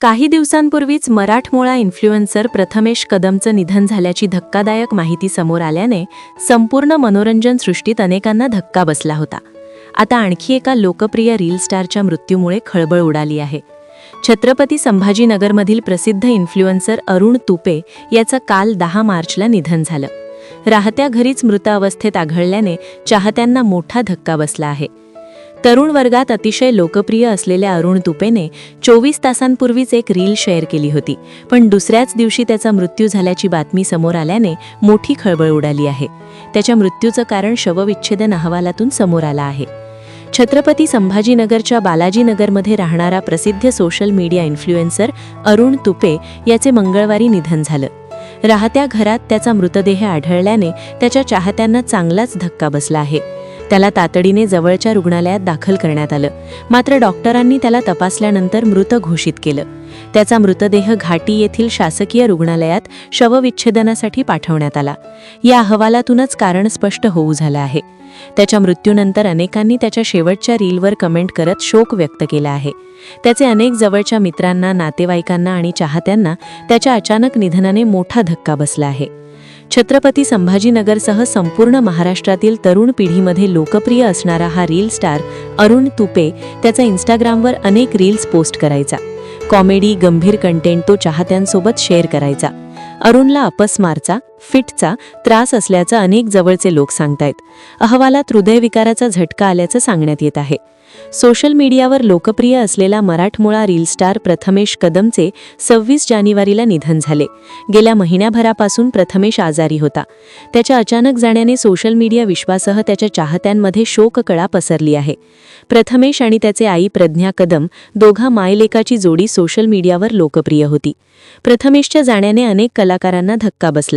काही दिवसांपूर्वीच मराठमोळा इन्फ्लुएन्सर प्रथमेश कदमचं निधन झाल्याची धक्कादायक माहिती समोर आल्याने संपूर्ण मनोरंजन सृष्टीत अनेकांना धक्का बसला होता. आता आणखी एका लोकप्रिय रील स्टारच्या मृत्यूमुळे खळबळ उडाली आहे. छत्रपती संभाजीनगरमधील प्रसिद्ध इन्फ्लुएन्सर अरुण तुपे याचं काल 10 मार्चला निधन झालं. राहत्या घरीच मृत अवस्थेत आढळल्याने चाहत्यांना मोठा धक्का बसला आहे. तरुण वर्गात अतिशय लोकप्रिय असलेल्या अरुण तुपेने 24 तासांपूर्वीच एक रील शेअर केली होती, पण दुसऱ्याच दिवशी त्याचा मृत्यू झाल्याची बातमी समोर आल्याने मोठी खळबळ उडाली आहे. त्याच्या मृत्यूचं कारण शवविच्छेदन अहवालातून समोर आलं आहे. छत्रपती संभाजीनगरच्या बालाजीनगरमध्ये राहणारा प्रसिद्ध social media influencer Arun Tupe याचे मंगळवारी निधन झालं. राहत्या घरात त्याचा मृतदेह आढळल्याने त्याच्या चाहत्यांना चांगलाच धक्का बसला आहे. त्याला तातडीने जवळच्या रुग्णालयात दाखल करण्यात आलं, मात्र डॉक्टरांनी त्याला तपासल्यानंतर मृत घोषित केलं. त्याचा मृतदेह घाटी येथील शासकीय रुग्णालयात शवविच्छेदनासाठी पाठवण्यात आला. या अहवालातूनच कारण स्पष्ट होऊ झालं आहे. त्याच्या मृत्यूनंतर अनेकांनी त्याच्या शेवटच्या रीलवर कमेंट करत शोक व्यक्त केला आहे. त्याचे अनेक जवळच्या मित्रांना, नातेवाईकांना आणि चाहत्यांना त्याच्या अचानक निधनाने मोठा धक्का बसला आहे. छत्रपती संभाजीनगरसह संपूर्ण महाराष्ट्रातील तरुण पिढीमध्ये लोकप्रिय असणारा हा रील स्टार अरुण तुपे त्याचा इंस्टाग्रामवर अनेक रील्स पोस्ट करायचा. कॉमेडी, गंभीर कंटेंट तो चाहत्यांसोबत शेअर करायचा. अरुणला अपस्मारचा, फिटचा त्रास असल्याचं अनेक जवळचे लोक सांगतायत. अहवालात हृदयविकाराचा झटका आल्याचं सांगण्यात येत आहे. सोशल मीडियावर लोकप्रिय असलेला मराठमोळा रील स्टार प्रथमेश कदमचे 26 जानेवारीला निधन झाले. गेल्या महिन्याभरापासून प्रथमेश आजारी होता. त्याच्या अचानक जाण्याने सोशल मीडिया विश्वासह त्याच्या चाहत्यांमध्ये शोककळा पसरली आहे. प्रथमेश आणि त्याचे आई प्रज्ञा कदम दोघा मायलेकाची जोडी सोशल मीडियावर लोकप्रिय होती. प्रथमेशच्या जाण्याने अनेक कलाकारांना धक्का बसला.